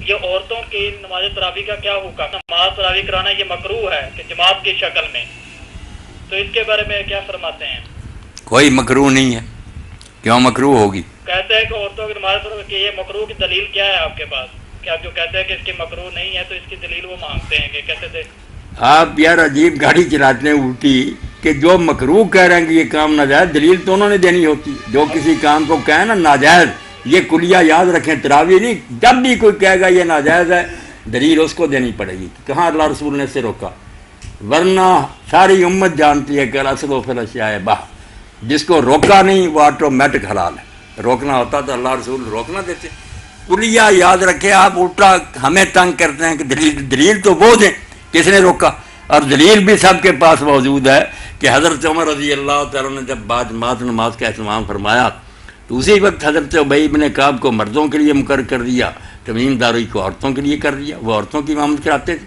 یہ عورتوں کی نماز تراویح کا کیا حکم؟ نماز تراویح کرانا یہ مکروہ ہے کہ جماعت کی شکل میں، تو اس کے بارے میں کیا فرماتے ہیں؟ کوئی مکروہ نہیں ہے، کیوں مکروہ ہوگی؟ کہتے ہیں کہ عورتوں کی نماز کہ یہ مکروہ کی دلیل کیا ہے آپ کے پاس؟ کہ آپ جو کہتے ہیں کہ اس کی مکروہ نہیں ہے تو اس کی دلیل وہ مانگتے ہیں کہ کہتے تھے آپ یار عجیب گاڑی چلاتے ہیں الٹی کہ جو مکروہ کہہ رہے ہیں کہ یہ کام ناجائز، دلیل تو انہوں نے دینی ہوتی۔ جو کسی کام کو کہیں نا ناجائز، یہ کلیہ یاد رکھیں، تراویح نہیں، جب بھی کوئی کہے گا یہ ناجائز ہے دلیل اس کو دینی پڑے گی، کہاں اللہ رسول نے اسے روکا؟ ورنہ ساری امت جانتی ہے کہ الاصل فی الاشیاء باح، جس کو روکا نہیں وہ آٹومیٹک حلال ہے، روکنا ہوتا تو اللہ رسول روکنا دیتے۔ کلیہ یاد رکھے، آپ الٹا ہمیں تنگ کرتے ہیں کہ دلیل تو وہ دیں کس نے روکا، اور دلیل بھی سب کے پاس موجود ہے کہ حضرت عمر رضی اللہ تعالیٰ نے جب بعد جماعت نماز کا اہتمام فرمایا تو اسی وقت حضرت ابی بن کعب کو مردوں کے لیے مقرر کر دیا، تمیم داری کو عورتوں کے لیے کر دیا، وہ عورتوں کی امامت کراتے تھے،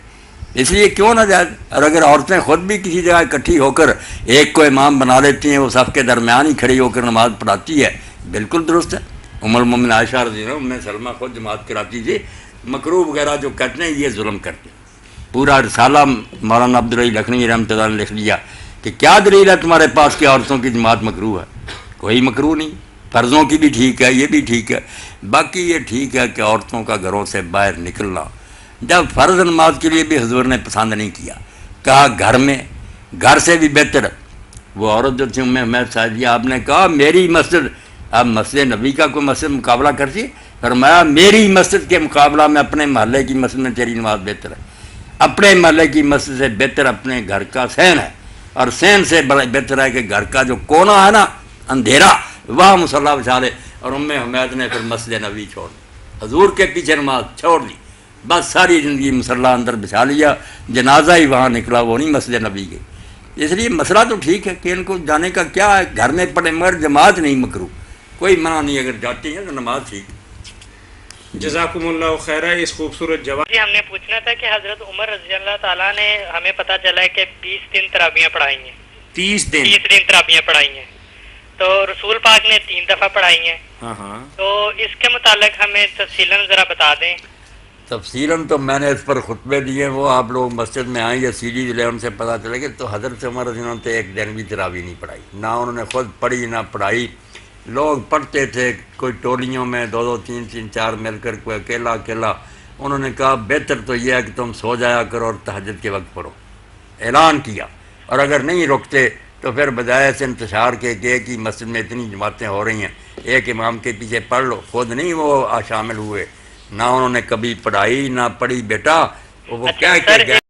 اس لیے کیوں نہ جائے؟ اور اگر عورتیں خود بھی کسی جگہ اکٹھی ہو کر ایک کو امام بنا لیتی ہیں، وہ صف کے درمیان ہی کھڑی ہو کر نماز پڑھاتی ہے، بالکل درست ہے۔ ام المومنین عائشہ رضی اللہ عنہا، ام سلمہ خود جماعت کراتی تھی۔ مکروہ وغیرہ جو کہتے ہیں یہ ظلم کرتے ہیں۔ پورا رسالہ مولانا عبدالرحیم لکھنوی رحمۃ اللہ نے لکھ لیا کہ کیا دلیل ہے تمہارے پاس کہ عورتوں کی جماعت مکروہ ہے؟ کوئی مکروہ نہیں، فرضوں کی بھی ٹھیک ہے، یہ بھی ٹھیک ہے، باقی یہ ٹھیک ہے کہ عورتوں کا گھروں سے باہر نکلنا جب فرض نماز کے لیے بھی حضور نے پسند نہیں کیا، کہا گھر میں، گھر سے بھی بہتر۔ وہ عورت جو تھی ام حمید سعدیہ، آپ نے کہا میری مسجد، اب مسجد نبی کا کوئی مسجد مقابلہ کرتی؟ فرمایا میری مسجد کے مقابلہ میں اپنے محلے کی مسجد میں تیری نماز بہتر ہے، اپنے محلے کی مسجد سے بہتر اپنے گھر کا صحن ہے، اور صحن سے بہتر ہے کہ گھر کا جو کونا ہے نا اندھیرا وہاں مصلی بچھا لے۔ اور ام حمید نے پھر مسجد نبی چھوڑ دی، حضور کے پیچھے نماز چھوڑ دی، بس ساری زندگی مصلی اندر بچھا لیا، جنازہ ہی وہاں نکلا، وہ نہیں مسجد نبی گئی۔ اس لیے مسئلہ تو ٹھیک ہے کہ ان کو جانے کا کیا ہے، گھر میں پڑھے مگر جماعت نہیں مکروہ، کوئی منع نہیں، اگر جاتی ہیں تو نماز ٹھیک۔ جزاکم اللہ خیرہ۔ اس خوبصورت جواب جی ہم نے پوچھنا تھا کہ حضرت عمر رضی اللہ تعالیٰ نے ہمیں پتہ چلا ہے کہ 20 دن تراویحیں پڑھائی ہیں، 30 دن 30 دن تراویحیں پڑھائی ہیں، تو رسول پاک نے 3 دفعہ پڑھائی ہیں، ہاں تو اس کے متعلق ہمیں تفصیلاً ذرا بتا دیں۔ تفصیلاً تو میں نے اس پر خطبے دیے، وہ آپ لوگ مسجد میں آئیں یا سی ڈی لے ان سے پتہ چلے گا۔ تو حضرت عمر رضی اللہ عنہ نے ایک دن بھی تراویح نہیں پڑھائی، نہ انہوں نے خود پڑھی نہ پڑھائی، لوگ پڑھتے تھے کوئی ٹولیوں میں، 2 3 4 مل کر، کوئی اکیلا اکیلا۔ انہوں نے کہا بہتر تو یہ ہے کہ تم سو جایا کرو اور تہجد کے وقت پڑھو، اعلان کیا، اور اگر نہیں رکتے تو پھر بجائے سے انتشار کے کہ ایک ہی مسجد میں اتنی جماعتیں ہو رہی ہیں ایک امام کے پیچھے پڑھ لو، خود نہیں وہ شامل ہوئے، نہ انہوں نے کبھی پڑھائی نہ پڑھی بیٹا، وہ کہہ کے